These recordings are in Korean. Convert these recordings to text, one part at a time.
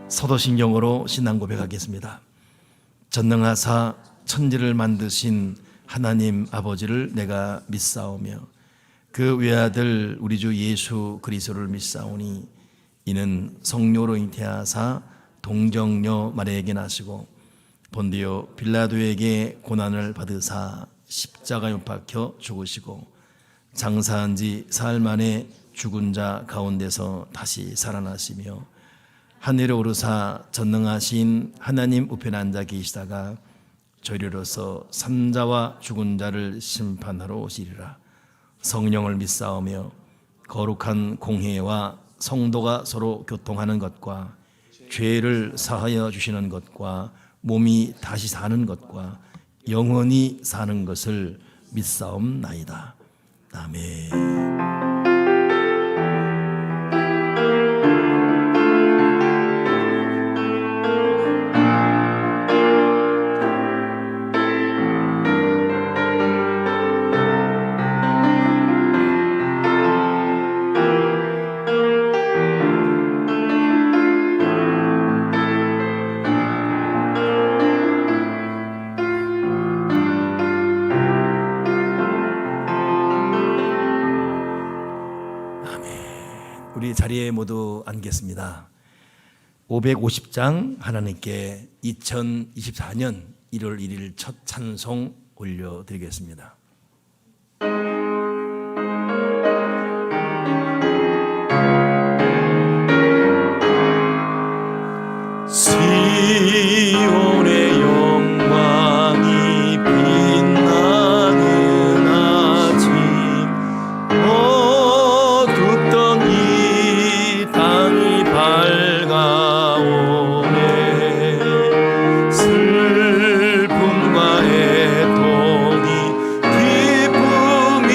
서도신경으로 신앙 고백하겠습니다. 전능하사 천지를 만드신 하나님 아버지를 내가 믿사오며 그 외아들 우리 주 예수 그리스도를 믿사오니 이는 성령으로 잉태하사 동정녀 마리아에게 나시고 본디오 빌라도에게 고난을 받으사 십자가에 못 박혀 죽으시고 장사한 지 사흘 만에 죽은 자 가운데서 다시 살아나시며 하늘에 오르사 전능하신 하나님 우편에 앉아 계시다가 저리로서 산자와 죽은 자를 심판하러 오시리라. 성령을 믿사오며 거룩한 공회와 성도가 서로 교통하는 것과 죄를 사하여 주시는 것과 몸이 다시 사는 것과 영원히 사는 것을 믿사옵나이다. 아멘. 우리 자리에 모두 앉겠습니다. 550장 하나님께 2024년 1월 1일 첫 찬송 올려드리겠습니다. 시온의 영광이 빛나는 아침 어둡던 이 땅이 밝아오네. 슬픔과 애통이 기쁨이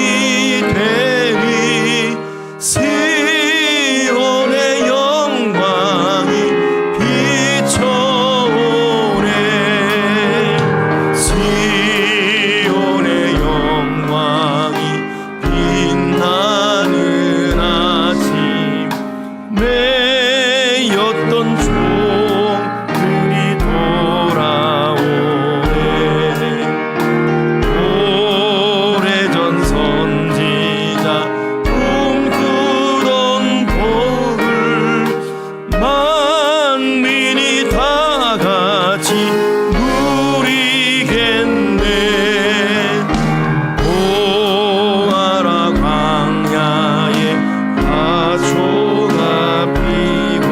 되리. 시온의 영광이 비춰오네. 시온의 영광이 빛나는 아침 매였던 종들이 돌아오네. 오래전 선지자 꿈꾸던 복을 만민이 다 같이 누리겠네. 보아라 광야에 화초가 피고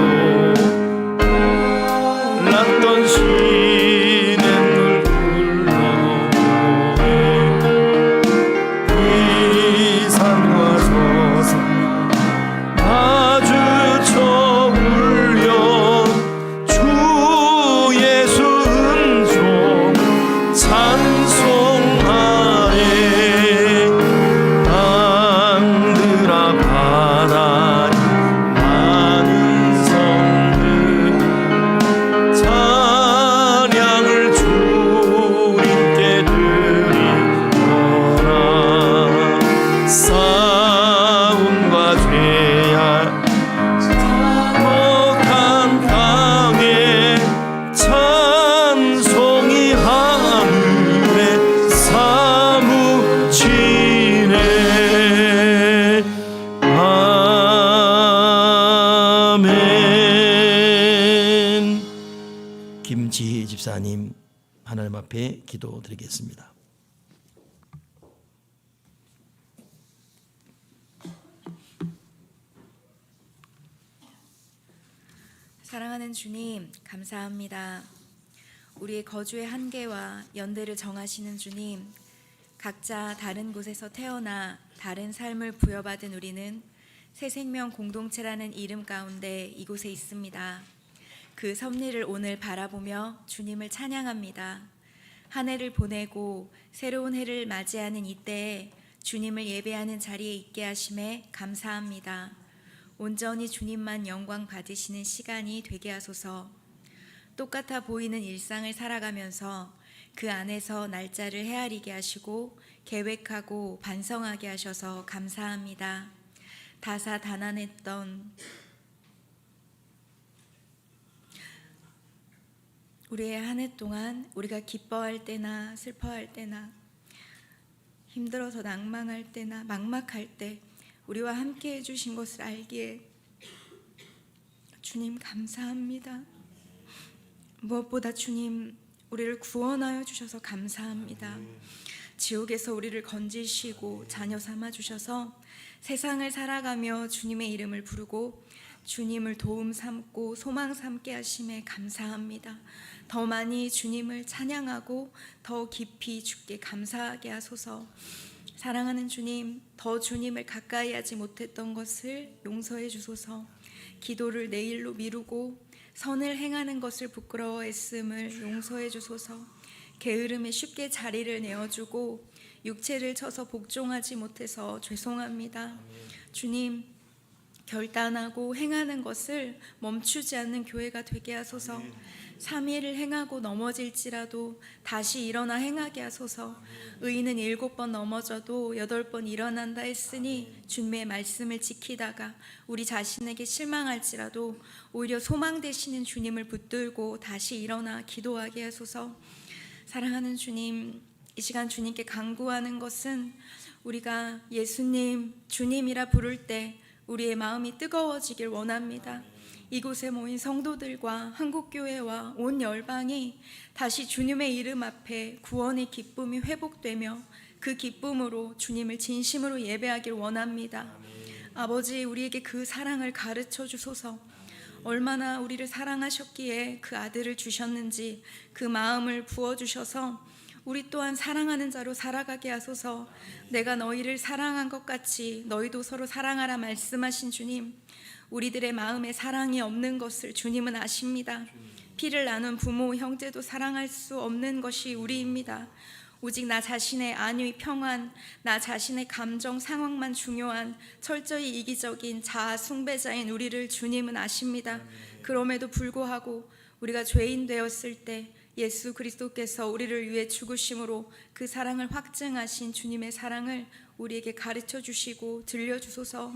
났던 시냇물 흘러오네. 이 산과 저 산 마주쳐 울려 주 예수 은총 찬송하네. 땅들아 바다니 많은 성들 찬양을 주님께 드리노라. 싸움과 죄악 참혹한 땅에 찬송이 하늘에 사무치네. 아멘. 김지희 집사님 하나님 앞에 기도드리겠습니다. 사랑하는 주님, 감사합니다. 우리의 거주의 한계와 연대를 정하시는 주님, 각자 다른 곳에서 태어나 다른 삶을 부여받은 우리는 새 생명 공동체라는 이름 가운데 이곳에 있습니다. 그 섭리를 오늘 바라보며 주님을 찬양합니다. 한 해를 보내고 새로운 해를 맞이하는 이때에 주님을 예배하는 자리에 있게 하심에 감사합니다. 온전히 주님만 영광 받으시는 시간이 되게 하소서. 똑같아 보이는 일상을 살아가면서 그 안에서 날짜를 헤아리게 하시고 계획하고 반성하게 하셔서 감사합니다. 다사다난했던 우리의 한 해 동안 우리가 기뻐할 때나 슬퍼할 때나 힘들어서 낭망할 때나 막막할 때 우리와 함께 해주신 것을 알기에 주님 감사합니다. 무엇보다 주님 우리를 구원하여 주셔서 감사합니다. 지옥에서 우리를 건지시고 자녀 삼아 주셔서 세상을 살아가며 주님의 이름을 부르고 주님을 도움 삼고 소망 삼게 하심에 감사합니다. 더 많이 주님을 찬양하고 더 깊이 주께 감사하게 하소서. 사랑하는 주님, 더 주님을 가까이 하지 못했던 것을 용서해 주소서. 기도를 내일로 미루고 선을 행하는 것을 부끄러워했음을 용서해 주소서. 게으름에 쉽게 자리를 내어주고 육체를 쳐서 복종하지 못해서 죄송합니다. 주님, 결단하고 행하는 것을 멈추지 않는 교회가 되게 하소서. 3일을 행하고 넘어질지라도 다시 일어나 행하게 하소서. 의인은 7번 넘어져도 8번 일어난다 했으니 주님의 말씀을 지키다가 우리 자신에게 실망할지라도 오히려 소망 되시는 주님을 붙들고 다시 일어나 기도하게 하소서. 사랑하는 주님, 이 시간 주님께 간구하는 것은 우리가 예수님, 주님이라 부를 때 우리의 마음이 뜨거워지길 원합니다. 이곳에 모인 성도들과 한국교회와 온 열방이 다시 주님의 이름 앞에 구원의 기쁨이 회복되며 그 기쁨으로 주님을 진심으로 예배하길 원합니다. 아버지, 우리에게 그 사랑을 가르쳐 주소서. 얼마나 우리를 사랑하셨기에 그 아들을 주셨는지 그 마음을 부어주셔서 우리 또한 사랑하는 자로 살아가게 하소서. 내가 너희를 사랑한 것 같이 너희도 서로 사랑하라 말씀하신 주님, 우리들의 마음에 사랑이 없는 것을 주님은 아십니다. 피를 나눈 부모, 형제도 사랑할 수 없는 것이 우리입니다. 오직 나 자신의 안위, 평안, 나 자신의 감정, 상황만 중요한 철저히 이기적인 자아 숭배자인 우리를 주님은 아십니다. 그럼에도 불구하고 우리가 죄인 되었을 때 예수 그리스도께서 우리를 위해 죽으심으로 그 사랑을 확증하신 주님의 사랑을 우리에게 가르쳐 주시고 들려주소서.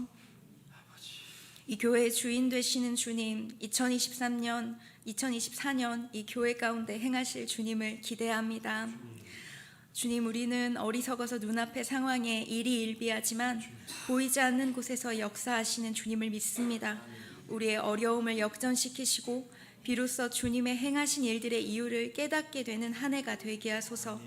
이 교회의 주인 되시는 주님, 2023년, 2024년 이 교회 가운데 행하실 주님을 기대합니다. 주님, 우리는 어리석어서 눈앞의 상황에 일희일비하지만 보이지 않는 곳에서 역사하시는 주님을 믿습니다. 우리의 어려움을 역전시키시고 비로소 주님의 행하신 일들의 이유를 깨닫게 되는 한 해가 되게 하소서.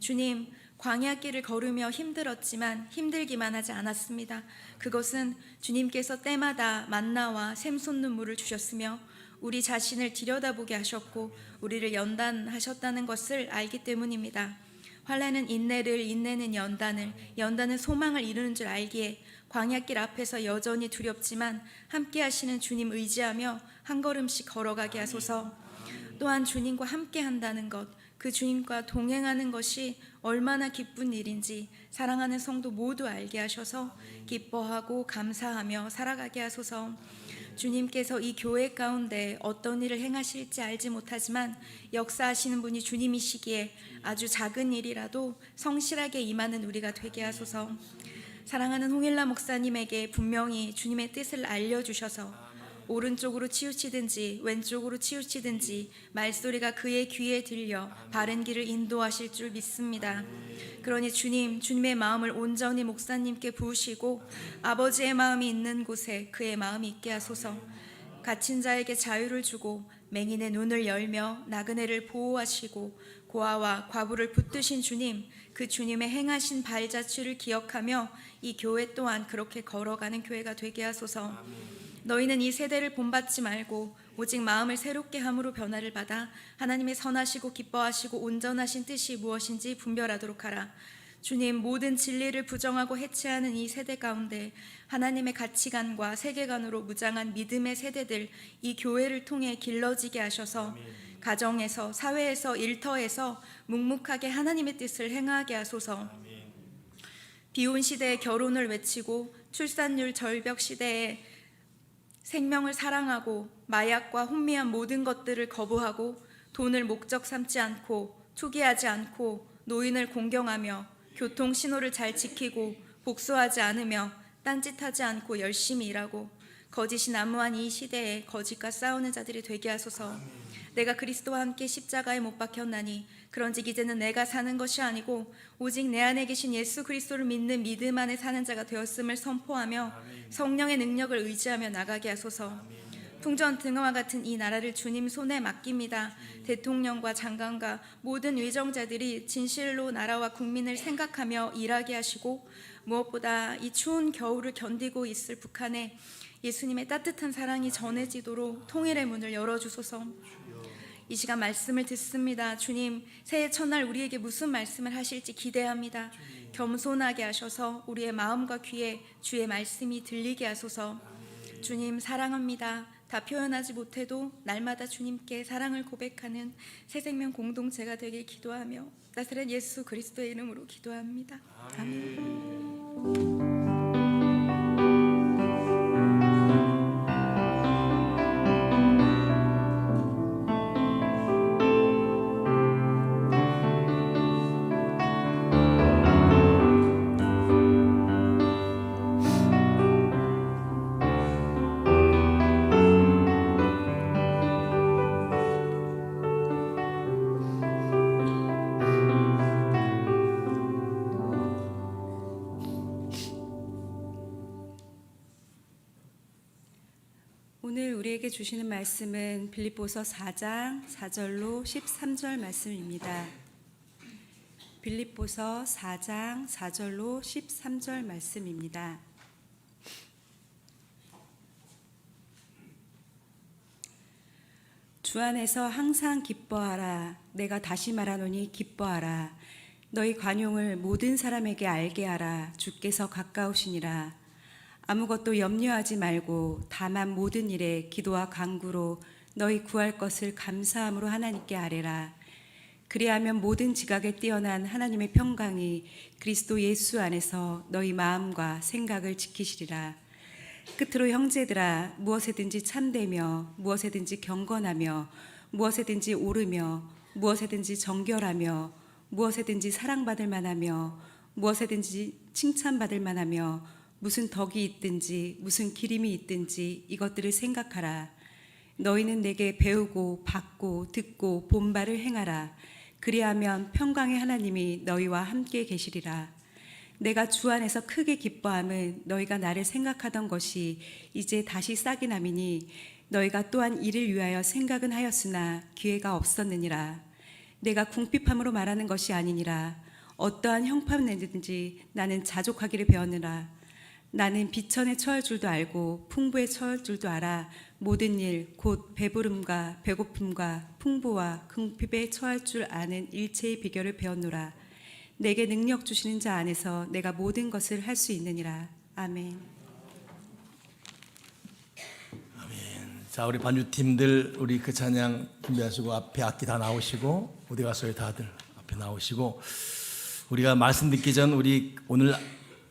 주님, 광야길을 걸으며 힘들었지만 힘들기만 하지 않았습니다. 그것은 주님께서 때마다 만나와 샘솟는 눈물을 주셨으며 우리 자신을 들여다보게 하셨고 우리를 연단하셨다는 것을 알기 때문입니다. 환난은 인내를, 인내는 연단을, 연단은 소망을 이루는 줄 알기에 광야길 앞에서 여전히 두렵지만 함께 하시는 주님 의지하며 한 걸음씩 걸어가게 하소서. 또한 주님과 함께 한다는 것, 그 주님과 동행하는 것이 얼마나 기쁜 일인지 사랑하는 성도 모두 알게 하셔서 기뻐하고 감사하며 살아가게 하소서. 주님께서 이 교회 가운데 어떤 일을 행하실지 알지 못하지만 역사하시는 분이 주님이시기에 아주 작은 일이라도 성실하게 임하는 우리가 되게 하소서. 사랑하는 홍일라 목사님에게 분명히 주님의 뜻을 알려주셔서 오른쪽으로 치우치든지 왼쪽으로 치우치든지 말소리가 그의 귀에 들려 바른 길을 인도하실 줄 믿습니다. 그러니 주님, 주님의 마음을 온전히 목사님께 부으시고 아버지의 마음이 있는 곳에 그의 마음이 있게 하소서. 갇힌 자에게 자유를 주고 맹인의 눈을 열며 나그네를 보호하시고 고아와 과부를 붙드신 주님, 그 주님의 행하신 발자취를 기억하며 이 교회 또한 그렇게 걸어가는 교회가 되게 하소서. 너희는 이 세대를 본받지 말고 오직 마음을 새롭게 함으로 변화를 받아 하나님의 선하시고 기뻐하시고 온전하신 뜻이 무엇인지 분별하도록 하라. 주님, 모든 진리를 부정하고 해체하는 이 세대 가운데 하나님의 가치관과 세계관으로 무장한 믿음의 세대들, 이 교회를 통해 길러지게 하셔서 가정에서, 사회에서, 일터에서 묵묵하게 하나님의 뜻을 행하게 하소서. 비혼 시대에 결혼을 외치고 출산율 절벽 시대에 생명을 사랑하고 마약과 혼미한 모든 것들을 거부하고 돈을 목적 삼지 않고 투기하지 않고 노인을 공경하며 교통 신호를 잘 지키고 복수하지 않으며 딴짓하지 않고 열심히 일하고 거짓이 난무한 이 시대에 거짓과 싸우는 자들이 되게 하소서. 내가 그리스도와 함께 십자가에 못 박혔나니 그런즉 이제는 내가 사는 것이 아니고 오직 내 안에 계신 예수 그리스도를 믿는 믿음 안에 사는 자가 되었음을 선포하며 성령의 능력을 의지하며 나가게 하소서. 풍전등화와 같은 이 나라를 주님 손에 맡깁니다. 대통령과 장관과 모든 위정자들이 진실로 나라와 국민을 생각하며 일하게 하시고 무엇보다 이 추운 겨울을 견디고 있을 북한에 예수님의 따뜻한 사랑이 전해지도록 통일의 문을 열어주소서. 이 시간 말씀을 듣습니다. 주님, 새해 첫날 우리에게 무슨 말씀을 하실지 기대합니다. 겸손하게 하셔서 우리의 마음과 귀에 주의 말씀이 들리게 하소서. 주님 사랑합니다. 다 표현하지 못해도 날마다 주님께 사랑을 고백하는 새생명 공동체가 되길 기도하며 나사렛 예수 그리스도의 이름으로 기도합니다. 아멘. 오늘 우리에게 주시는 말씀은 빌립보서 4장 4절로 13절 말씀입니다. 빌립보서 4장 4절로 13절 말씀입니다. 주 안에서 항상 기뻐하라. 내가 다시 말하노니 기뻐하라. 너희 관용을 모든 사람에게 알게 하라. 주께서 가까우시니라. 아무것도 염려하지 말고 다만 모든 일에 기도와 간구로 너희 구할 것을 감사함으로 하나님께 아뢰라. 그리하면 모든 지각에 뛰어난 하나님의 평강이 그리스도 예수 안에서 너희 마음과 생각을 지키시리라. 끝으로 형제들아, 무엇에든지 참되며 무엇에든지 경건하며 무엇에든지 옳으며 무엇에든지 정결하며 무엇에든지 사랑받을 만하며 무엇에든지 칭찬받을 만하며 무슨 덕이 있든지 무슨 기림이 있든지 이것들을 생각하라. 너희는 내게 배우고 받고 듣고 본 바를 행하라. 그리하면 평강의 하나님이 너희와 함께 계시리라. 내가 주 안에서 크게 기뻐함은 너희가 나를 생각하던 것이 이제 다시 싹이 남이니 너희가 또한 이를 위하여 생각은 하였으나 기회가 없었느니라. 내가 궁핍함으로 말하는 것이 아니니라. 어떠한 형편이든지 나는 자족하기를 배웠느라. 나는 비천에 처할 줄도 알고 풍부에 처할 줄도 알아. 모든 일 곧 배부름과 배고픔과 풍부와 궁핍에 처할 줄 아는 일체의 비결을 배웠노라. 내게 능력 주시는 자 안에서 내가 모든 것을 할 수 있느니라. 아멘. 자, 우리 반주팀들 우리 그 찬양 준비하시고 앞에 악기 다 나오시고 어디 갔어요? 다들 앞에 나오시고 우리가 말씀 듣기 전 우리 오늘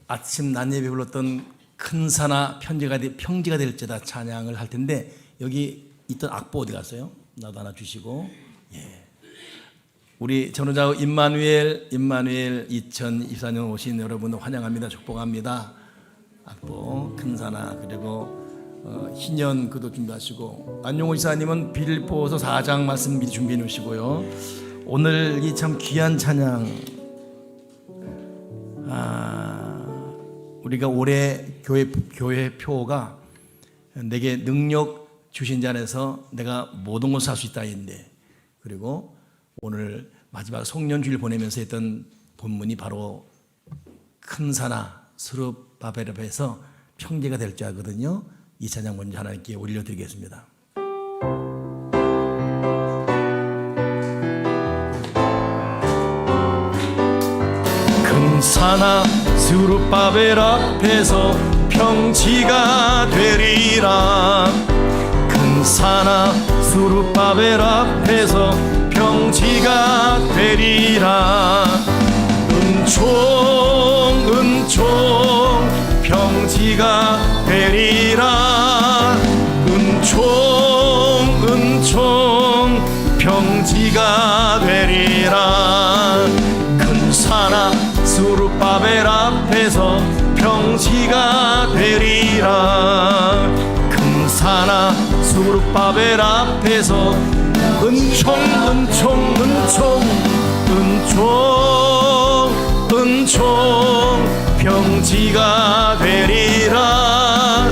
아침 낮 예배 불렀던 큰 사나 평지가 될지다 찬양을 할 텐데 여기 있던 악보 어디 갔어요? 나도 하나 주시고. 예. 우리 전우자 임마누엘 2024년 오신 여러분 환영합니다. 축복합니다. 악보 큰 사나 그리고 희년 그도 준비하시고 안용호 지사님은 빌립보서 4장 말씀 미리 준비해 놓으시고요. 오늘 이 참 귀한 찬양 우리가 올해 교회 표가 내게 능력 주신 자 안에서 내가 모든 것을 할 수 있다인데 그리고 오늘 마지막 송년주일 보내면서 했던 본문이 바로 큰 사나 스룹바벨 앞에서 평지가 될 자거든요. 이 찬양 먼저 하나님께 올려드리겠습니다. 큰 사나 스룹바벨 앞에서 평지가 되리라. 큰 사나 스룹바벨 앞에서 평지가 되리라. 은총 평지가 되리라. 은총 평지가 되리라. 큰 사나 스룹바벨 앞에서 평지가 되리라. 큰 수르바벨 앞에서 은총 은총 은총 은총 은총 평지가 되리라.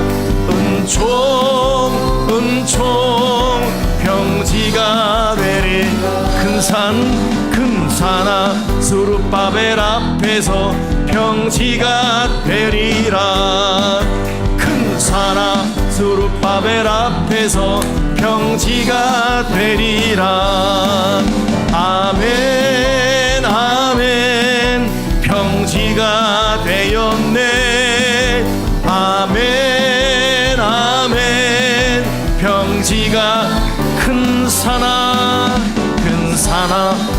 은총 은총 평지가 되리. 큰 산아 수르바벨 앞에서 평지가 되리라. 큰 산아 수르바벨 앞에서 평지가 되리라. 아멘 아멘 평지가 되었네. 아멘 아멘 평지가 큰 산아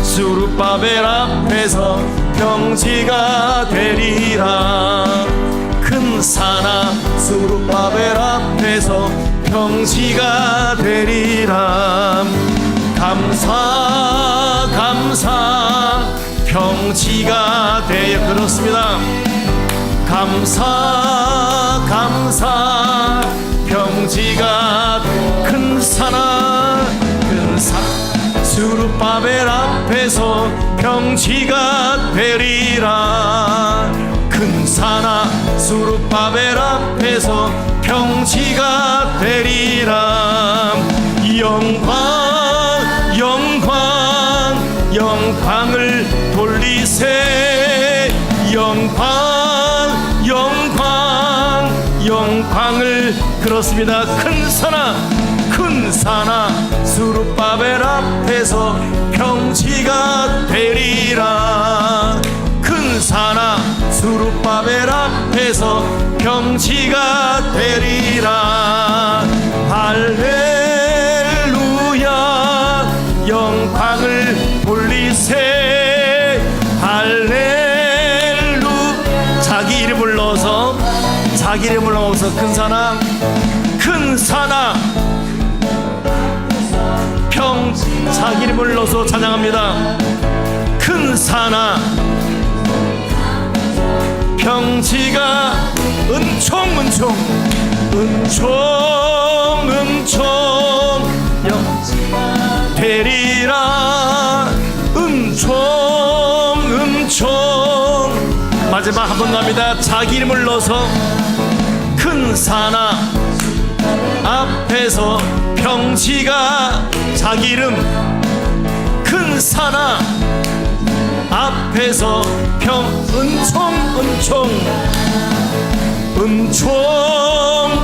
수르바벨 앞에서 평지가 되리라. 큰 산아 수르바벨 앞에서 평지가 되리라. 감사 감사 평지가 되어. 그렇습니다. 감사 감사 평지가 큰 산아 수르바벨 앞에서 평지가 되리라. 큰 산아 수르바벨 앞에서 평지가 되리라. 영광 영광 영광을 돌리세. 영광 영광 영광을. 그렇습니다. 큰 산아 수르바벨 앞에서 평지가 되리라. 큰 산아 수르바벨 앞에서 평지가 되리라. 할렐루야 영광을 돌리세. 할렐루. 자기 이름 불러서 큰 산아 자기 이름 불러서 찬양합니다. 큰 산아 평지가 은총 은총 은총 은총 되리라. 은총 은총. 마지막 한 번 갑니다. 자기 이름 불러서 큰 산아 앞에서 평지가. 자기 이름 큰 산아 앞에서 은총 은총 은총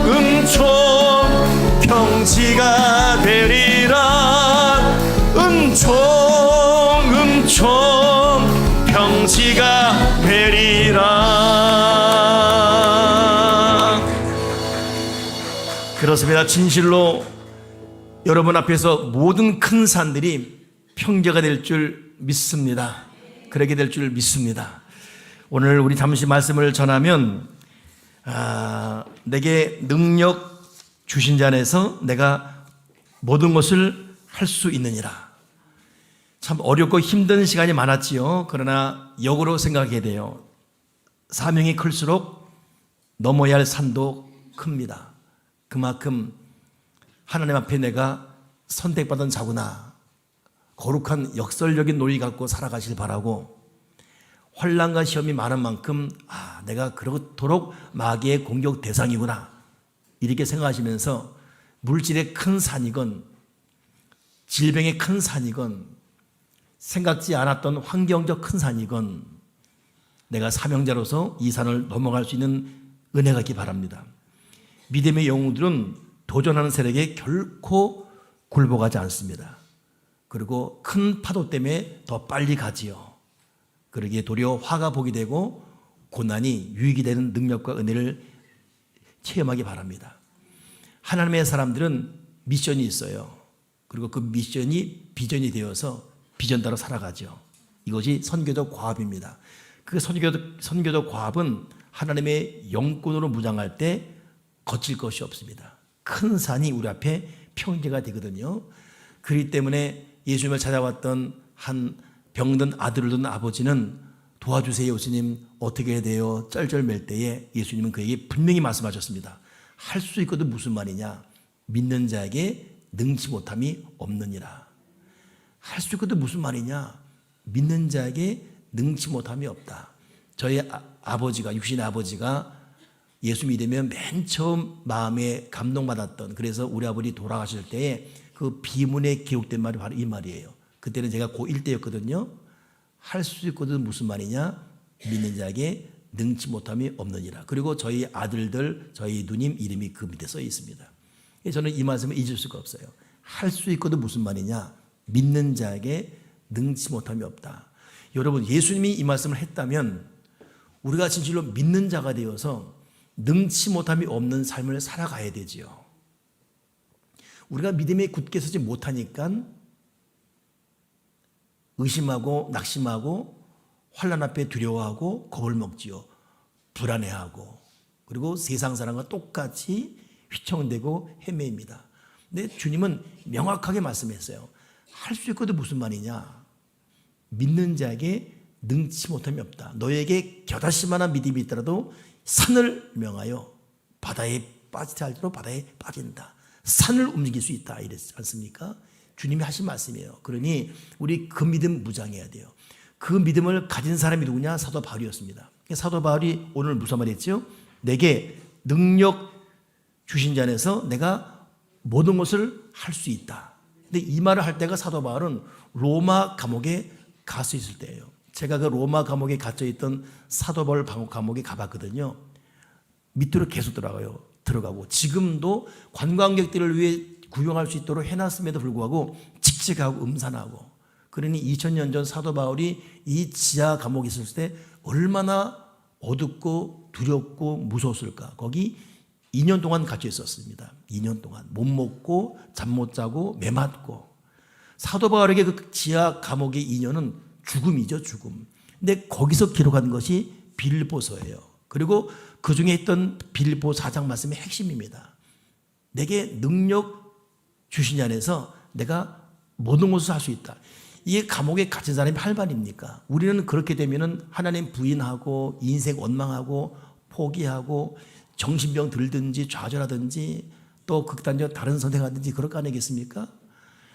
은총 평지가 되리라. 은총 은총 평지가 되리라. 그렇습니다. 진실로 여러분 앞에서 모든 큰 산들이 평지가 될 줄 믿습니다. 그렇게 될 줄 믿습니다. 오늘 우리 잠시 말씀을 전하면 내게 능력 주신 자 안에서 내가 모든 것을 할 수 있느니라. 참 어렵고 힘든 시간이 많았지요. 그러나 역으로 생각해야 돼요. 사명이 클수록 넘어야 할 산도 큽니다. 그만큼 하나님 앞에 내가 선택받은 자구나, 거룩한 역설적인 논리 갖고 살아가길 바라고, 환난과 시험이 많은 만큼 내가 그렇도록 마귀의 공격 대상이구나 이렇게 생각하시면서 물질의 큰 산이건 질병의 큰 산이건 생각지 않았던 환경적 큰 산이건 내가 사명자로서 이 산을 넘어갈 수 있는 은혜가 있기 바랍니다. 믿음의 영웅들은 도전하는 세력에 결코 굴복하지 않습니다. 그리고 큰 파도 때문에 더 빨리 가지요. 그러기에 도리어 화가 복이 되고 고난이 유익이 되는 능력과 은혜를 체험하기 바랍니다. 하나님의 사람들은 미션이 있어요. 그리고 그 미션이 비전이 되어서 비전 따라 살아가죠. 이것이 선교적 과업입니다. 그 선교적 과업은 하나님의 영권으로 무장할 때 거칠 것이 없습니다. 큰 산이 우리 앞에 평지가 되거든요. 그렇기 때문에 예수님을 찾아왔던 한 병든 아들을 둔 아버지는 도와주세요 예수님, 어떻게 해야 돼요? 쩔쩔맬 때에 예수님은 그에게 분명히 말씀하셨습니다. 할 수 있거든 무슨 말이냐? 믿는 자에게 능치 못함이 없느니라. 할 수 있거든 무슨 말이냐? 믿는 자에게 능치 못함이 없다. 저희 아버지가, 육신의 아버지가 예수 믿으면 맨 처음 마음에 감동받았던, 그래서 우리 아버지 돌아가실 때에 그 비문에 기록된 말이 바로 이 말이에요. 그때는 제가 고1 때였거든요. 할 수 있거든 무슨 말이냐? 믿는 자에게 능치 못함이 없느니라. 그리고 저희 아들들, 저희 누님 이름이 그 밑에 써 있습니다. 저는 이 말씀을 잊을 수가 없어요. 할 수 있거든 무슨 말이냐? 믿는 자에게 능치 못함이 없다. 여러분, 예수님이 이 말씀을 했다면 우리가 진실로 믿는 자가 되어서 능치 못함이 없는 삶을 살아가야 되지요. 우리가 믿음에 굳게 서지 못하니까 의심하고 낙심하고 환난 앞에 두려워하고 겁을 먹지요. 불안해하고, 그리고 세상 사람과 똑같이 휘청대고 헤매입니다. 근데 주님은 명확하게 말씀했어요. 할 수 있거든 무슨 말이냐? 믿는 자에게 능치 못함이 없다. 너에게 겨다시만한 믿음이 있더라도 산을 명하여 바다에 빠지다 할지라도 바다에 빠진다. 산을 움직일 수 있다 이랬지 않습니까? 주님이 하신 말씀이에요. 그러니 우리 그 믿음 무장해야 돼요. 그 믿음을 가진 사람이 누구냐? 사도 바울이었습니다. 사도 바울이 오늘 무슨 말했죠? 내게 능력 주신 자 안에서 내가 모든 것을 할 수 있다. 근데 이 말을 할 때가 사도 바울은 로마 감옥에 갇혀 있을 때예요. 제가 그 로마 감옥에 갇혀 있던 사도 바울 감옥에 가봤거든요. 밑으로 계속 들어가고 지금도 관광객들을 위해 구경할 수 있도록 해놨음에도 불구하고 칙칙하고 음산하고, 그러니 2000년 전 사도 바울이 이 지하 감옥에 있을 때 얼마나 어둡고 두렵고 무서웠을까. 거기 2년 동안 갇혀 있었습니다. 2년 동안 못 먹고 잠 못 자고 매 맞고. 사도 바울에게 그 지하 감옥의 2년은 죽음이죠, 죽음. 근데 거기서 기록한 것이 빌립보서예요. 그리고 그 중에 있던 빌립보 4장 말씀의 핵심입니다. 내게 능력 주신 자 안에서 내가 모든 것을 할 수 있다. 이게 감옥에 갇힌 사람이 할 말입니까? 우리는 그렇게 되면은 하나님 부인하고 인생 원망하고 포기하고 정신병 들든지 좌절하든지 또 극단적 다른 선택하든지 그럴 거 아니겠습니까?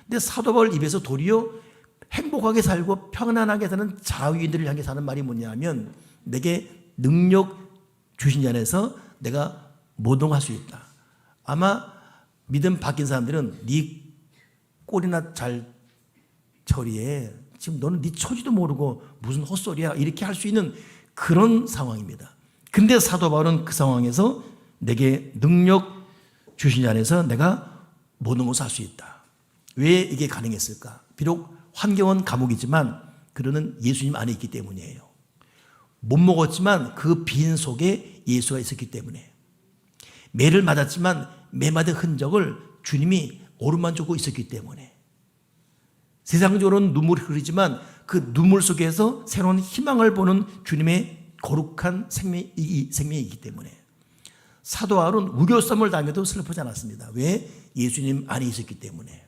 근데 사도 바울 입에서 도리어 행복하게 살고 평안하게 사는 자유인들을 향해 사는 말이 뭐냐면 내게 능력 주신 자 안에서 내가 모든 걸 할 수 있다. 아마 믿음 바뀐 사람들은 네 꼴이나 잘 처리해. 지금 너는 네 처지도 모르고 무슨 헛소리야. 이렇게 할 수 있는 그런 상황입니다. 근데 사도 바울은 그 상황에서 내게 능력 주신 자 안에서 내가 모든 것을 할 수 있다. 왜 이게 가능했을까? 비록 환경은 감옥이지만 그는 예수님 안에 있기 때문이에요. 못 먹었지만 그 빈 속에 예수가 있었기 때문에, 매를 맞았지만 매 맞은 흔적을 주님이 어루만지고 있었기 때문에, 세상적으로는 눈물이 흐르지만 그 눈물 속에서 새로운 희망을 보는 주님의 거룩한 생명이기 때문에 사도 바울은 우겨쌈을 당해도 슬프지 않았습니다. 왜? 예수님 안에 있었기 때문에.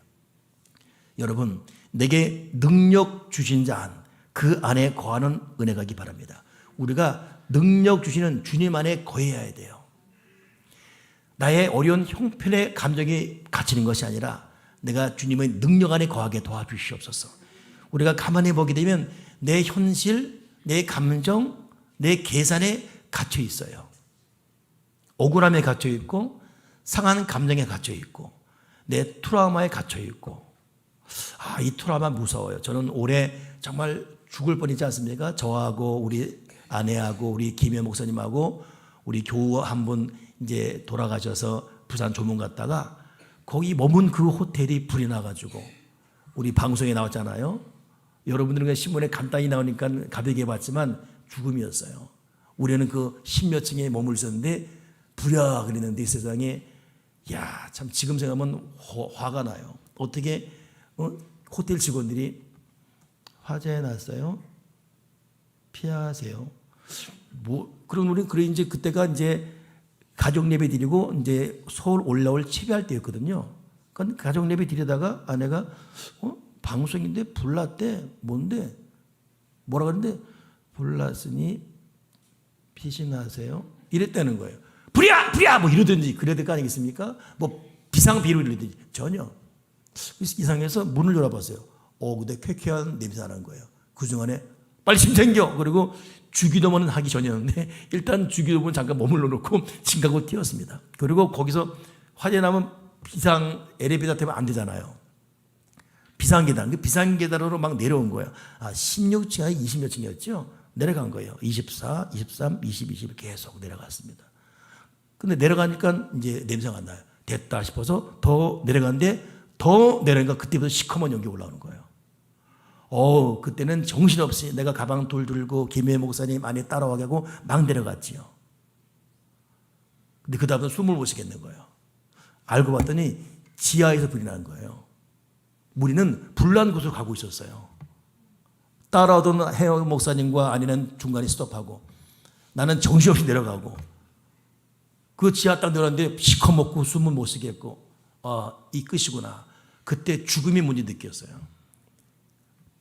여러분, 내게 능력 주신 자 안, 그 안에 거하는 은혜가 있기 바랍니다. 우리가 능력 주시는 주님 안에 거해야 돼요. 나의 어려운 형편의 감정이 갇히는 것이 아니라 내가 주님의 능력 안에 거하게 도와주시옵소서. 우리가 가만히 보게 되면 내 현실, 내 감정, 내 계산에 갇혀 있어요. 억울함에 갇혀 있고, 상한 감정에 갇혀 있고, 내 트라우마에 갇혀 있고. 이 트라우마 무서워요. 저는 올해 정말 죽을 뻔했지 않습니까? 저하고 우리 아내하고 우리 김혜 목사님하고 우리 교우 한 분 이제 돌아가셔서 부산 조문 갔다가 거기 머문 그 호텔이 불이 나가지고 우리 방송에 나왔잖아요. 여러분들은 신문에 간단히 나오니까 가볍게 봤지만 죽음이었어요. 우리는 그 십몇 층에 머물 있었는데 불이야 그랬는데 이 세상에, 야, 참 지금 생각하면 화가 나요. 어떻게 호텔 직원들이 화재 났어요? 피하세요. 그럼 우리는 그래 이제 그때가 이제 가족 예배 드리고 이제 서울 올라올 채비할 때였거든요. 그러니까 가족 예배 드리다가 아내가 방송인데 불났대. 뭔데? 뭐라 그러는데 불났으니 피신하세요. 이랬다는 거예요. 불이야! 불이야! 뭐 이러든지 그래야 될 거 아니겠습니까? 뭐 비상비로 이러든지 전혀. 이상해서 문을 열어봤어요. 근데 쾌쾌한 냄새 나는 거예요. 그중 안에 빨리 짐 챙겨. 그리고 주기도문은 하기 전이었는데 일단 주기도문 잠깐 머물러 놓고 짐 가고 뛰었습니다. 그리고 거기서 화재 나면 비상 엘리베이터 타면 안 되잖아요. 비상계단, 그 비상계단으로 막 내려온 거예요. 16층 아니 20몇 층이었죠. 내려간 거예요. 24, 23, 20, 20 계속 내려갔습니다. 근데 내려가니까 이제 냄새가 안 나요. 됐다 싶어서 더 내려갔는데 더 내려가니까 그때부터 시커먼 연기 올라오는 거예요. 그때는 정신없이 내가 가방 돌 들고 김해 목사님 안에 따라와게 하고 막 내려갔지요. 근데 그 다음부터 숨을 못 쉬겠는 거예요. 알고 봤더니 지하에서 불이 난 거예요. 우리는 불난 곳으로 가고 있었어요. 따라오던 해영 목사님과 아니는 중간에 스톱하고 나는 정신없이 내려가고 그 지하 딱 내려갔는데 시커멓고 숨을 못 쉬겠고 이 끝이구나. 그때 죽음의 문이 느꼈어요.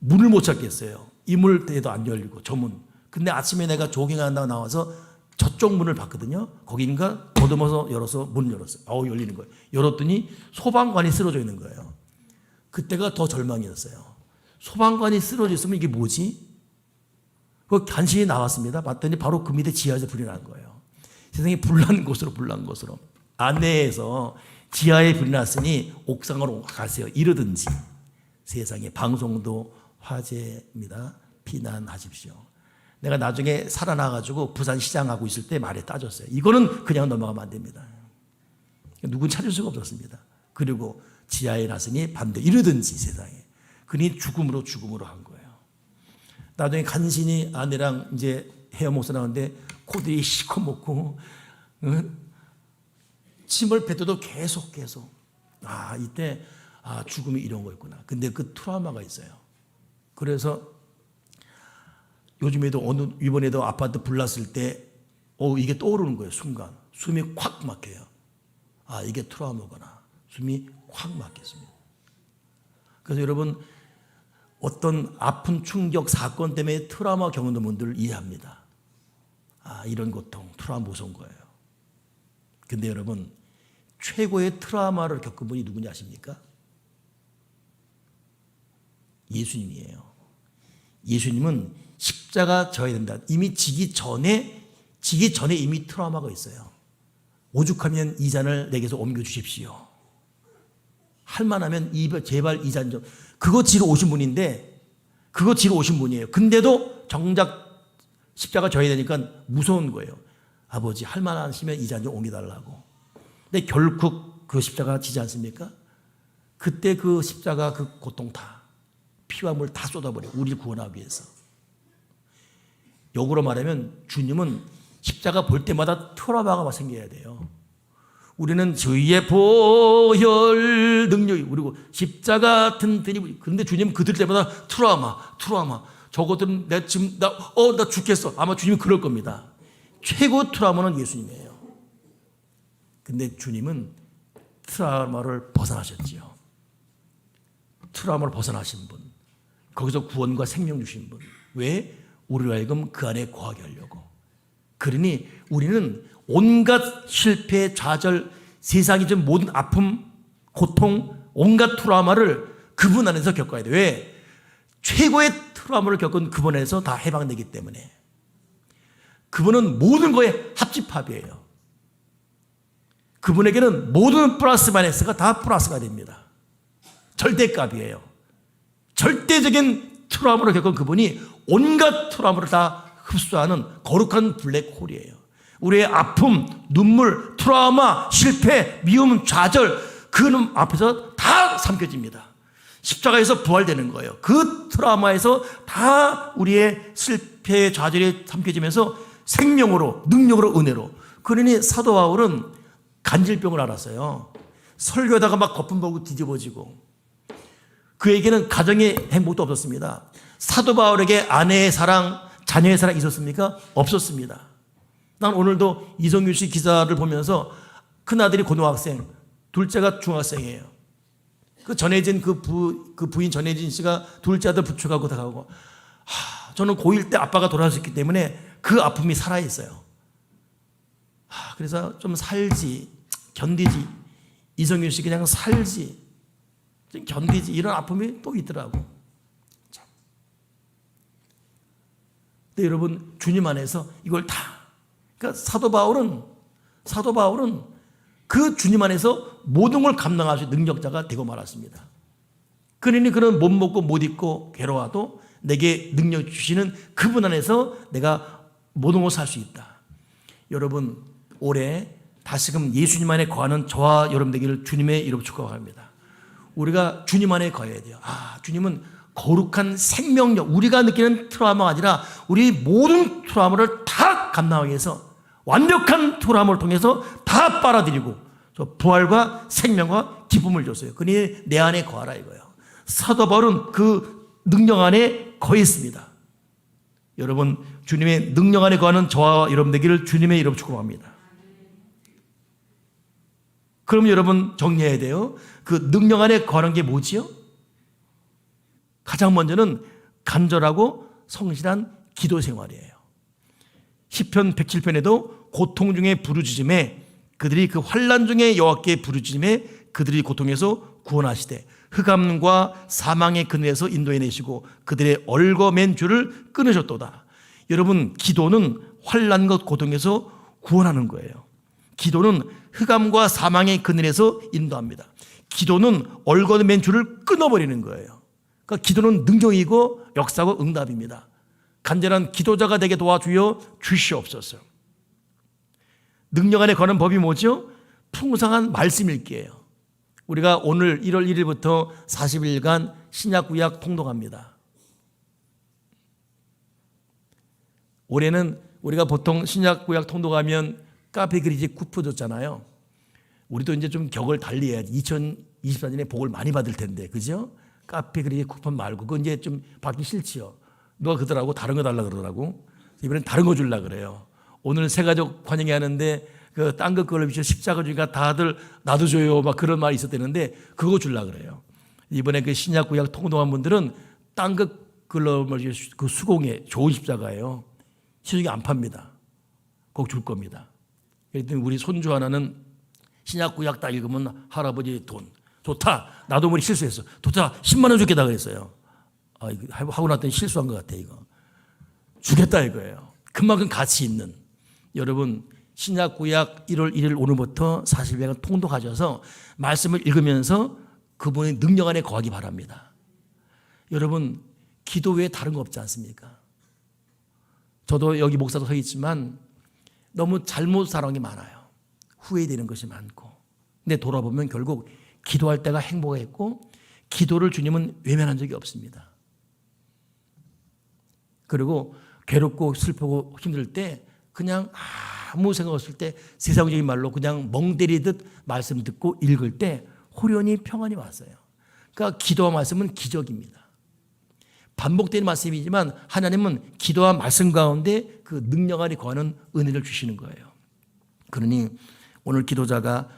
문을 못 찾겠어요. 이물 때도 안 열리고 저 문. 근데 아침에 내가 조깅한다고 나와서 저쪽 문을 봤거든요. 거기인가 더듬어서 열어서 문을 열었어요. 열리는 거예요. 열었더니 소방관이 쓰러져 있는 거예요. 그때가 더 절망이었어요. 소방관이 쓰러져 있으면 이게 뭐지? 그 간신히 나왔습니다. 봤더니 바로 그 밑에 지하에서 불이 난 거예요. 세상에 불난 곳으로 안내해서 지하에 불이 났으니 옥상으로 가세요. 이러든지. 세상에 방송도 화제입니다. 피난하십시오. 내가 나중에 살아나가지고 부산시장 하고 있을 때 말에 따졌어요. 이거는 그냥 넘어가면 안 됩니다. 누군 찾을 수가 없었습니다. 그리고 지하에 났으니 반대 이러든지 세상에. 그니 죽음으로 한 거예요. 나중에 간신히 아내랑 이제 해영 목사 나오는데 코들이 시커멓고 침을 뱉어도 계속 이때 죽음이 이런 거였구나. 근데 그 트라우마가 있어요. 그래서 요즘에도 이번에도 아파트 불났을 때 이게 떠오르는 거예요. 순간 숨이 콱 막혀요. 이게 트라우마구나. 숨이 확 막혔습니다. 그래서 여러분 어떤 아픈 충격 사건 때문에 트라우마 겪는 분들을 이해합니다. 이런 고통, 트라우마 무서운 거예요. 근데 여러분 최고의 트라우마를 겪은 분이 누군지 아십니까? 예수님이에요. 예수님은 십자가 져야 된다. 이미 지기 전에 이미 트라우마가 있어요. 오죽하면 이 잔을 내게서 옮겨 주십시오. 할 만하면 제발 이 잔 좀. 그거 지러 오신 분인데, 그거 지러 오신 분이에요. 근데도 정작 십자가 져야 되니까 무서운 거예요. 아버지, 할 만하시면 이 잔 좀 옮겨달라고. 근데 결국 그 십자가 지지 않습니까? 그때 그 십자가 그 고통 다, 피와 물 다 쏟아버려요. 우리를 구원하기 위해서. 역으로 말하면 주님은 십자가 볼 때마다 트라우마가 생겨야 돼요. 우리는 주의 보혈 능력이 그리고 십자가 튼튼히 그런데 주님은 그들 때마다 트라우마 저것들은 나 죽겠어. 아마 주님은 그럴 겁니다. 최고 트라우마는 예수님이에요. 근데 주님은 트라우마를 벗어나셨지요. 트라우마를 벗어나신 분, 거기서 구원과 생명 주신 분. 왜? 우리로 하여금 그 안에 거하게 하려고. 그러니 우리는 온갖 실패, 좌절, 세상이 준 모든 아픔, 고통, 온갖 트라우마를 그분 안에서 겪어야 돼요. 왜? 최고의 트라우마를 겪은 그분 안에서 다 해방되기 때문에. 그분은 모든 거에 합집합이에요. 그분에게는 모든 플러스 마이너스가 다 플러스가 됩니다. 절대값이에요. 절대적인 트라우마를 겪은 그분이 온갖 트라우마를 다 흡수하는 거룩한 블랙홀이에요. 우리의 아픔, 눈물, 트라우마, 실패, 미움, 좌절 그놈 앞에서 다 삼켜집니다. 십자가에서 부활되는 거예요. 그 트라우마에서 다 우리의 실패, 좌절이 삼켜지면서 생명으로, 능력으로, 은혜로. 그러니 사도 바울은 간질병을 앓았어요. 설교하다가 막 거품 보고 뒤집어지고 그에게는 가정의 행복도 없었습니다. 사도 바울에게 아내의 사랑, 자녀의 사랑 있었습니까? 없었습니다. 난 오늘도 이성규 씨 기사를 보면서 큰아들이 고등학생, 둘째가 중학생이에요. 그 전혜진 그 부인 전혜진 씨가 둘째 아들 부축하고 다 가고 저는 고1 때 아빠가 돌아가셨기 때문에 그 아픔이 살아있어요. 그래서 좀 살지, 견디지. 이성규 씨 그냥 살지. 견디지. 이런 아픔이 또 있더라고. 참. 근데 여러분 주님 안에서 이걸 다, 그러니까 사도 바울은 그 주님 안에서 모든 걸 감당할 수 있는 능력자가 되고 말았습니다. 그러니 그는 못 먹고 못 입고 괴로워도 내게 능력 주시는 그분 안에서 내가 모든 걸 살 수 있다. 여러분 올해 다시금 예수님 안에 거하는 저와 여러분 되기를 주님의 이름으로 축복합니다. 우리가 주님 안에 거해야 돼요. 주님은 거룩한 생명력, 우리가 느끼는 트라우마가 아니라 우리 모든 트라우마를 다 감당하기 위해서 완벽한 트라우마를 통해서 다 빨아들이고 부활과 생명과 기쁨을 줬어요. 그러니 내 안에 거하라 이거예요. 사도 바울은 그 능력 안에 거했습니다. 여러분 주님의 능력 안에 거하는 저와 여러분 되기를 주님의 이름으로 축복합니다. 그럼 여러분 정리해야 돼요. 그 능력 안에 거하는 게 뭐지요? 가장 먼저는 간절하고 성실한 기도 생활이에요. 시편 107편에도 고통 중에 부르짖음에 그들이 그 환난 중에 여호와께 부르짖음에 그들이 고통에서 구원하시되 흑암과 사망의 그늘에서 인도해내시고 그들의 얽어맨 줄을 끊으셨도다. 여러분 기도는 환난과 고통에서 구원하는 거예요. 기도는 흑암과 사망의 그늘에서 인도합니다. 기도는 얽어맨 줄을 끊어버리는 거예요. 그러니까 기도는 능력이고 역사고 응답입니다. 간절한 기도자가 되게 도와주여 주시옵소서. 능력 안에 거는 법이 뭐죠? 풍성한 말씀 읽기예요. 우리가 오늘 1월 1일부터 40일간 신약구약 통독합니다. 올해는 우리가 보통 신약구약 통독하면 카페 그리지 쿠폰 줬잖아요. 우리도 이제 좀 격을 달리해야지. 2024년에 복을 많이 받을 텐데, 그죠? 카페 그리지 쿠폰 말고 그건 이제 좀 받기 싫지요. 누가 그러더라고 다른 거 달라 그러더라고. 이번엔 다른 거 주려고 그래요. 오늘 새가족 환영회 하는데 그 딴 거 걸로 비춰 십자가 주니까 다들 나도 줘요 막 그런 말이 있었다는데 그거 주려고 그래요. 이번에 그 신약구약 통독한 분들은 딴 거 걸로 그 수공예 좋은 십자가예요. 시중에 안 팝니다. 꼭 줄 겁니다. 그랬더니 우리 손주 하나는 신약구약 딱 읽으면 할아버지 돈 좋다. 나도 머리 실수했어. 좋다. 10만 원 주겠다 그랬어요. 이거 하고 났더니 실수한 것 같아 이거. 주겠다 이거예요. 그만큼 가치 있는. 여러분 신약구약 1월 1일 오늘부터 40일간 통독하셔서 말씀을 읽으면서 그분의 능력 안에 거하기 바랍니다. 여러분 기도 외에 다른 거 없지 않습니까? 저도 여기 목사도 서 있지만 너무 잘못 살아온 게 많아요. 후회되는 것이 많고. 근데 돌아보면 결국 기도할 때가 행복했고 기도를 주님은 외면한 적이 없습니다. 그리고 괴롭고 슬프고 힘들 때 그냥 아무 생각 없을 때 세상적인 말로 그냥 멍 때리듯 말씀 듣고 읽을 때 호련히 평안이 왔어요. 그러니까 기도와 말씀은 기적입니다. 반복되는 말씀이지만 하나님은 기도와 말씀 가운데 그 능력 안에 거하는 은혜를 주시는 거예요. 그러니 오늘 기도자가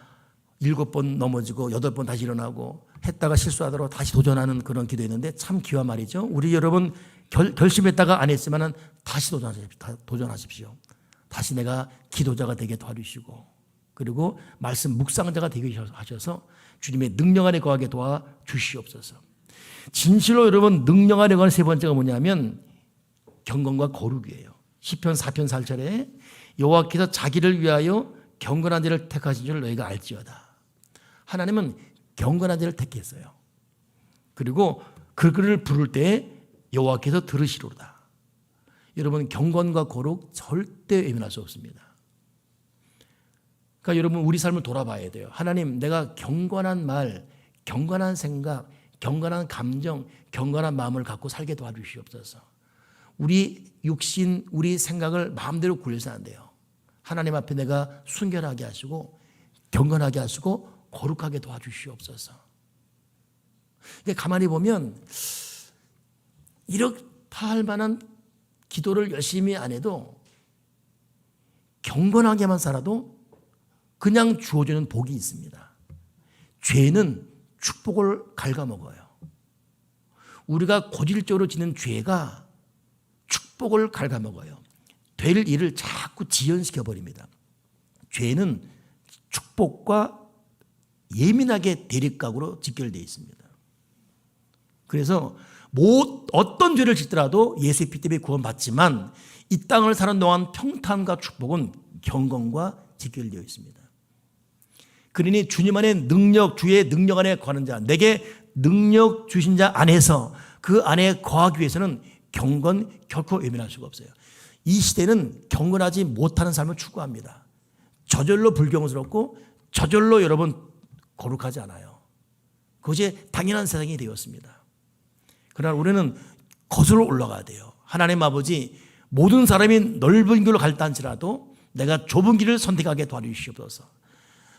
7번 넘어지고 8번 다시 일어나고 했다가 실수하더라도 다시 도전하는 그런 기도였는데 참 귀한 말이죠. 우리 여러분 결심했다가 안 했지만 다시 도전하십시오. 다시 내가 기도자가 되게 도와주시고 그리고 말씀 묵상자가 되게 하셔서 주님의 능력 안에 거하게 도와주시옵소서. 진실로 여러분 능력 안에 거하는 세 번째가 뭐냐면 경건과 거룩이에요. 시편 4편 4절에 여호와께서 자기를 위하여 경건한 자를 택하신 줄 너희가 알지어다. 하나님은 경건한 자를 택했어요. 그리고 그를 부를 때 여호와께서 들으시로다. 여러분 경건과 거룩 절대 외면할 수 없습니다. 그러니까 여러분 우리 삶을 돌아봐야 돼요. 하나님 내가 경건한 말, 경건한 생각, 경건한 감정, 경건한 마음을 갖고 살게 도와주시옵소서. 우리 육신, 우리 생각을 마음대로 굴려서 안 돼요. 하나님 앞에 내가 순결하게 하시고 경건하게 하시고 거룩하게 도와주시옵소서. 가만히 보면 이렇다 할 만한 기도를 열심히 안 해도 경건하게만 살아도 그냥 주어지는 복이 있습니다. 죄는 축복을 갉아먹어요. 우리가 고질적으로 지는 죄가 축복을 갉아먹어요. 될 일을 자꾸 지연시켜버립니다. 죄는 축복과 예민하게 대립각으로 직결되어 있습니다. 그래서 어떤 죄를 짓더라도 예수의 피 때문에 구원받지만 이 땅을 사는 동안 평탄과 축복은 경건과 직결되어 있습니다. 그러니 주님 안에 능력, 주의 능력 안에 거하는 자, 내게 능력 주신 자 안에서 그 안에 거하기 위해서는 경건 결코 외면할 수가 없어요. 이 시대는 경건하지 못하는 삶을 추구합니다. 저절로 불경스럽고 저절로 여러분 거룩하지 않아요. 그것이 당연한 세상이 되었습니다. 그러나 우리는 거슬러 올라가야 돼요. 하나님 아버지, 모든 사람이 넓은 길로 갈다 할지라도 내가 좁은 길을 선택하게 도와주시옵소서.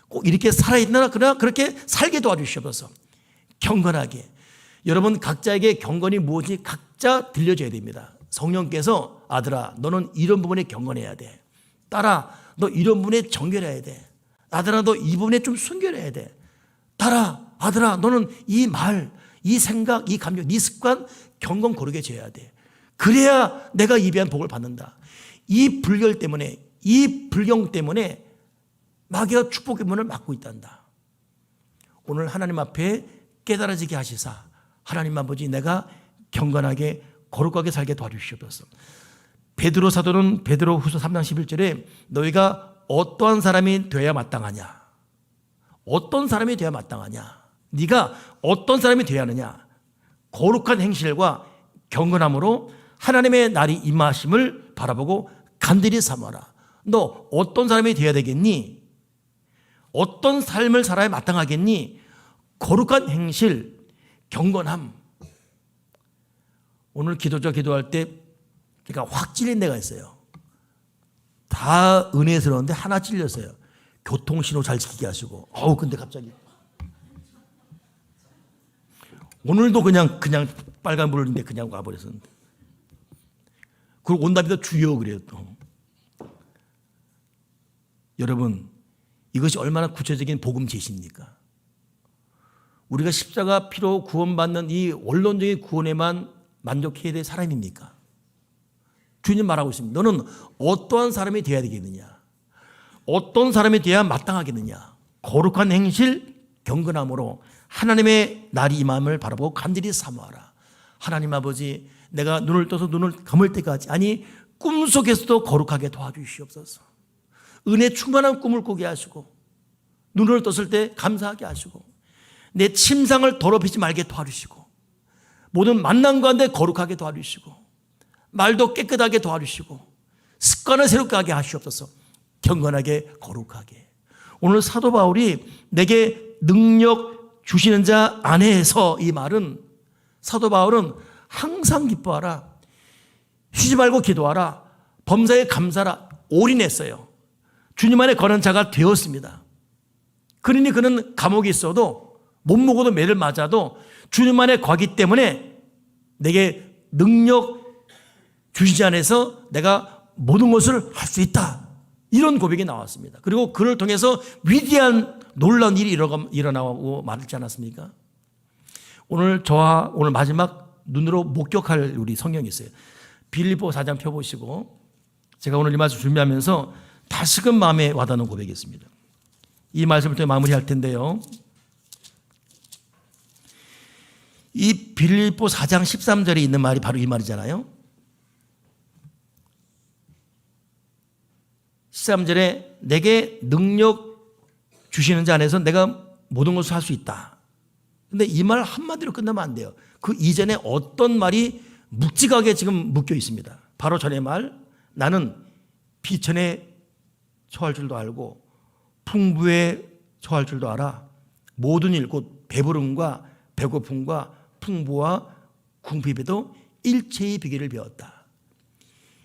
꼭 이렇게 살아있나 그러나 그렇게 살게 도와주시옵소서. 경건하게. 여러분 각자에게 경건이 무엇인지 각자 들려줘야 됩니다. 성령께서 아들아 너는 이런 부분에 경건해야 돼. 딸아 너 이런 부분에 정결해야 돼. 아들아 너 이 부분에 좀 순결해야 돼. 딸아 아들아 너는 이 말, 이 생각, 이 감정, 이 습관 경건 고르게 져야 돼. 그래야 내가 예비한 복을 받는다. 이 불결 때문에, 이 불경 때문에 마귀가 축복의 문을 막고 있단다. 오늘 하나님 앞에 깨달아지게 하시사 하나님 아버지 내가 경건하게 거룩하게 살게 도와주시옵소서. 베드로 사도는 베드로 후서 3장 11절에 너희가 어떠한 사람이 되어야 마땅하냐? 어떤 사람이 되어야 마땅하냐? 네가 어떤 사람이 되어야 하느냐? 거룩한 행실과 경건함으로 하나님의 날이 임하심을 바라보고 간절히 사모하라. 너 어떤 사람이 되어야 되겠니? 어떤 삶을 살아야 마땅하겠니? 거룩한 행실, 경건함. 오늘 기도할 때 그러니까 확 찔린 데가 있어요. 다 은혜스러운데 하나 찔렸어요. 교통신호 잘 지키게 하시고. 근데 갑자기 오늘도 그냥 빨간불인데 그냥 와버렸었는데. 그리고 온다비도 주여 그래요 또. 여러분 이것이 얼마나 구체적인 복음 제시입니까? 우리가 십자가 피로 구원받는 이 원론적인 구원에만 만족해야 될 사람입니까? 주님 말하고 있습니다. 너는 어떠한 사람이 되어야 되겠느냐? 어떤 사람이 되어야 마땅하겠느냐? 거룩한 행실, 경건함으로 하나님의 날이 임함을 바라보고 간절히 사모하라. 하나님 아버지 내가 눈을 떠서 눈을 감을 때까지 아니 꿈속에서도 거룩하게 도와주시옵소서. 은혜 충만한 꿈을 꾸게 하시고 눈을 떴을 때 감사하게 하시고 내 침상을 더럽히지 말게 도와주시고 모든 만남 가운데 거룩하게 도와주시고 말도 깨끗하게 도와주시고 습관을 새롭게 하게 하시옵소서. 경건하게 거룩하게. 오늘 사도 바울이 내게 능력 주시는 자 안에서 이 말은 사도 바울은 항상 기뻐하라. 쉬지 말고 기도하라. 범사에 감사하라. 올인했어요. 주님 안에 거는 자가 되었습니다. 그러니 그는 감옥에 있어도 못 먹어도 매를 맞아도 주님 안에 거기 때문에 내게 능력 주시지 안에서 내가 모든 것을 할 수 있다. 이런 고백이 나왔습니다. 그리고 그를 통해서 위대한 놀라운 일이 일어나고 말지 않았습니까? 오늘 저와 오늘 마지막 눈으로 목격할 우리 성경이 있어요. 빌립보 4장 펴보시고 제가 오늘 이 말씀 준비하면서 다시금 마음에 와닿는 고백이 있습니다. 이 말씀을 통해 마무리할 텐데요. 이 빌립보 4장 13절에 있는 말이 바로 이 말이잖아요. 13절에 내게 능력 주시는 자 안에서 내가 모든 것을 할 수 있다. 근데 이 말 한마디로 끝나면 안 돼요. 그 이전에 어떤 말이 묵직하게 지금 묶여 있습니다. 바로 전의 말, 나는 비천에 처할 줄도 알고 풍부에 처할 줄도 알아. 모든 일 곧 배부름과 배고픔과 풍부와 궁핍에도 일체의 비결을 배웠다.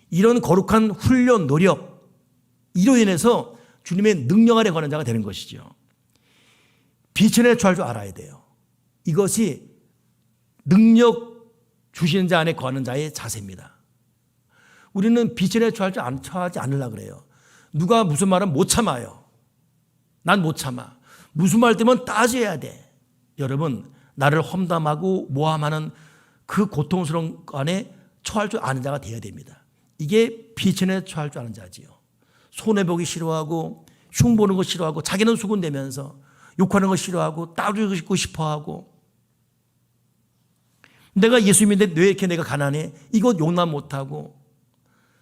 이런 거룩한 훈련, 노력 이로 인해서 주님의 능력 아래 거는 자가 되는 것이죠. 비천에 처할 줄 알아야 돼요. 이것이 능력 주시는 자 안에 거하는 자의 자세입니다. 우리는 비천에 처하지 않으려고 그래요. 누가 무슨 말은 못 참아요. 난 못 참아. 무슨 말 때문에 따져야 돼. 여러분 나를 험담하고 모함하는 그 고통스러운 안에 처할 줄 아는 자가 되어야 됩니다. 이게 비천에 처할 줄 아는 자지요. 손해보기 싫어하고 흉보는 거 싫어하고 자기는 수군대면서 욕하는 거 싫어하고 따르고 싶어하고 내가 예수 믿는데 왜 이렇게 내가 가난해? 이거 용납 못하고.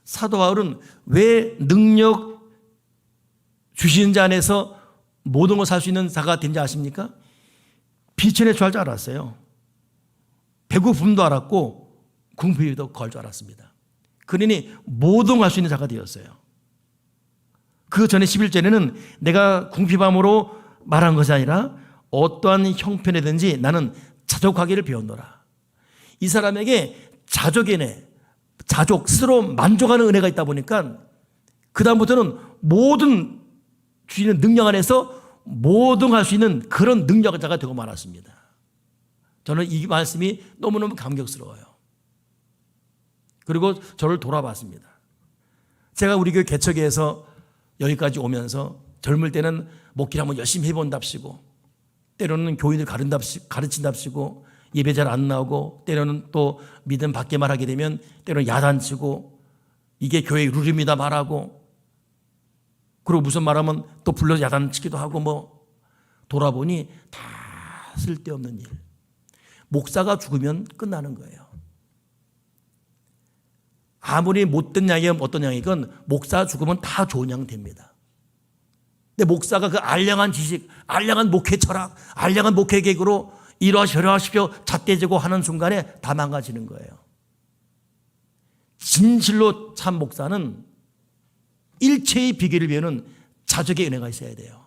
사도 바울은 왜 능력 주시는 자 안에서 모든 걸 살 수 있는 자가 된지 아십니까? 비천에 처할 줄 알았어요. 배고픔도 알았고 궁핍도 거할 줄 알았습니다. 그러니 모든 걸 할 수 있는 자가 되었어요. 그 전에 11절에는 내가 궁핍함으로 말한 것이 아니라 어떠한 형편이든지 나는 자족하기를 배웠노라. 이 사람에게 자족의 은혜, 자족, 스스로 만족하는 은혜가 있다 보니까 그 다음부터는 모든 주시는 능력 안에서 모든 할 수 있는 그런 능력자가 되고 말았습니다. 저는 이 말씀이 너무너무 감격스러워요. 그리고 저를 돌아봤습니다. 제가 우리 교회 개척에서 여기까지 오면서 젊을 때는 목길 한번 열심히 해본답시고 때로는 교인들 가르친답시고 예배 잘 안 나오고 때로는 또 믿음 밖에만 하게 되면 때로는 야단치고 이게 교회의 룰입니다 말하고 그리고 무슨 말하면 또 불러서 야단치기도 하고 뭐 돌아보니 다 쓸데없는 일. 목사가 죽으면 끝나는 거예요. 아무리 못된 양이건 어떤 양이건 목사 죽으면 다 좋은 양 됩니다. 근데 목사가 그 알량한 지식, 알량한 목회 철학, 알량한 목회 계획으로 이러하십시오 잣대지고 하는 순간에 다 망가지는 거예요. 진실로 참 목사는 일체의 비결을 배우는 자족의 은혜가 있어야 돼요.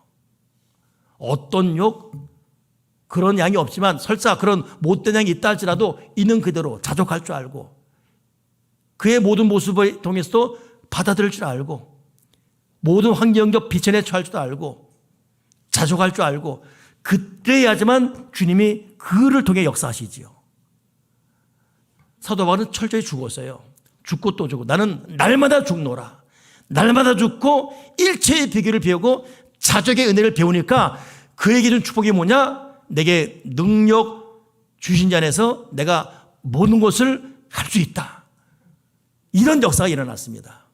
어떤 욕, 그런 양이 없지만 설사 그런 못된 양이 있다 할지라도 있는 그대로 자족할 줄 알고 그의 모든 모습을 통해서도 받아들일 줄 알고 모든 환경적 비천에 처할 줄 알고 자족할 줄 알고 그래야지만 주님이 그를 통해 역사하시지요. 사도 바울은 철저히 죽었어요. 죽고 또 죽고 나는 날마다 죽노라. 날마다 죽고 일체의 비결을 배우고 자족의 은혜를 배우니까 그에게 준 축복이 뭐냐? 내게 능력 주신 자 안에서 내가 모든 것을 할 수 있다. 이런 역사가 일어났습니다.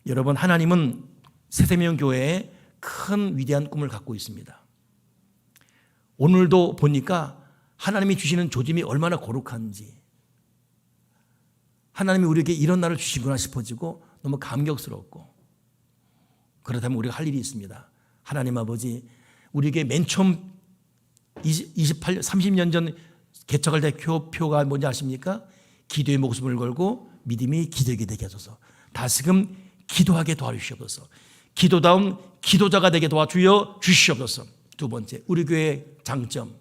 여러분, 하나님은 새생명교회에 큰 위대한 꿈을 갖고 있습니다. 오늘도 보니까 하나님이 주시는 조짐이 얼마나 거룩한지 하나님이 우리에게 이런 날을 주시구나 싶어지고 너무 감격스럽고 그렇다면 우리가 할 일이 있습니다. 하나님 아버지, 우리에게 맨 처음 28년, 30년 전 개척할 때 표가 뭔지 아십니까? 기도의 목숨을 걸고 믿음이 기도하게 되게 하소서. 다시금 기도하게 도와주시옵소서. 기도다운 기도자가 되게 도와주여 주시옵소서. 두 번째, 우리 교회의 장점,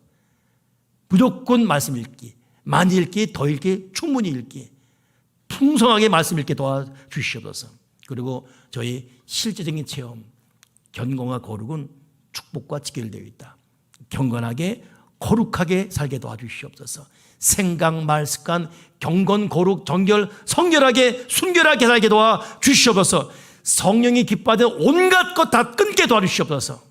무조건 말씀 읽기, 많이 읽기, 더 읽기, 충분히 읽기, 풍성하게 말씀 읽게 도와주시옵소서. 그리고 저희 실제적인 체험, 견고와 거룩은 축복과 직결되어 있다. 경건하게 거룩하게 살게 도와주시옵소서. 생각, 말, 습관, 경건, 거룩, 정결, 성결하게 순결하게 살게 도와주시옵소서. 성령이 기뻐하는 온갖 것 다 끊게 도와주시옵소서.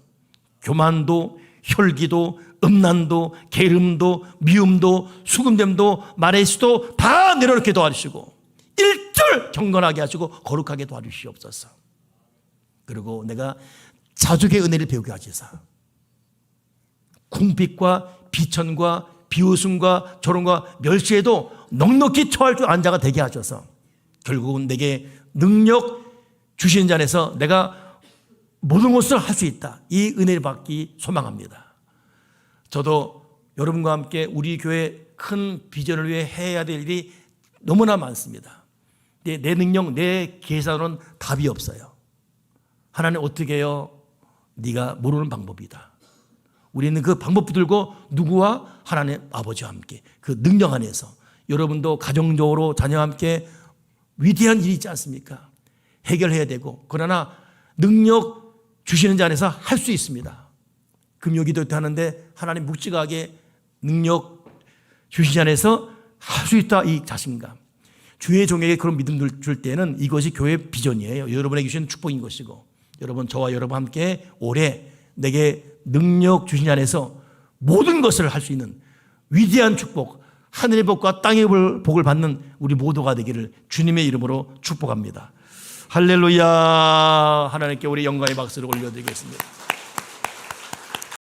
교만도, 혈기도, 음란도, 게으름도, 미움도, 수금됨도, 말의 수도 다 내려놓게 도와주시고 일절 경건하게 하시고 거룩하게 도와주시옵소서. 그리고 내가 자족의 은혜를 배우게 하시사 궁핍과 비천과 비웃음과 조롱과 멸시에도 넉넉히 처할 줄 아는 자가 되게 하셔서 결국은 내게 능력 주시는 자 안에서 내가 모든 것을 할 수 있다. 이 은혜를 받기 소망합니다. 저도 여러분과 함께 우리 교회 큰 비전을 위해 해야 될 일이 너무나 많습니다. 내 능력, 내 계산으로는 답이 없어요. 하나님 어떻게 해요? 네가 모르는 방법이다. 우리는 그 방법 붙들고 누구와? 하나님 아버지와 함께 그 능력 안에서 여러분도 가정적으로 자녀와 함께 위대한 일이 있지 않습니까? 해결해야 되고 그러나 능력 주시는 자 안에서 할 수 있습니다. 금요기도 하는데 하나님 묵직하게 능력 주시는 자 안에서 할 수 있다. 이 자신감. 주의 종에게 그런 믿음을 줄 때는 이것이 교회 비전이에요. 여러분에게 주시는 축복인 것이고 여러분, 저와 여러분 함께 올해 내게 능력 주신 자 안에서 모든 것을 할 수 있는 위대한 축복, 하늘의 복과 땅의 복을 받는 우리 모두가 되기를 주님의 이름으로 축복합니다. 할렐루야. 하나님께 우리 영광의 박수를 올려드리겠습니다.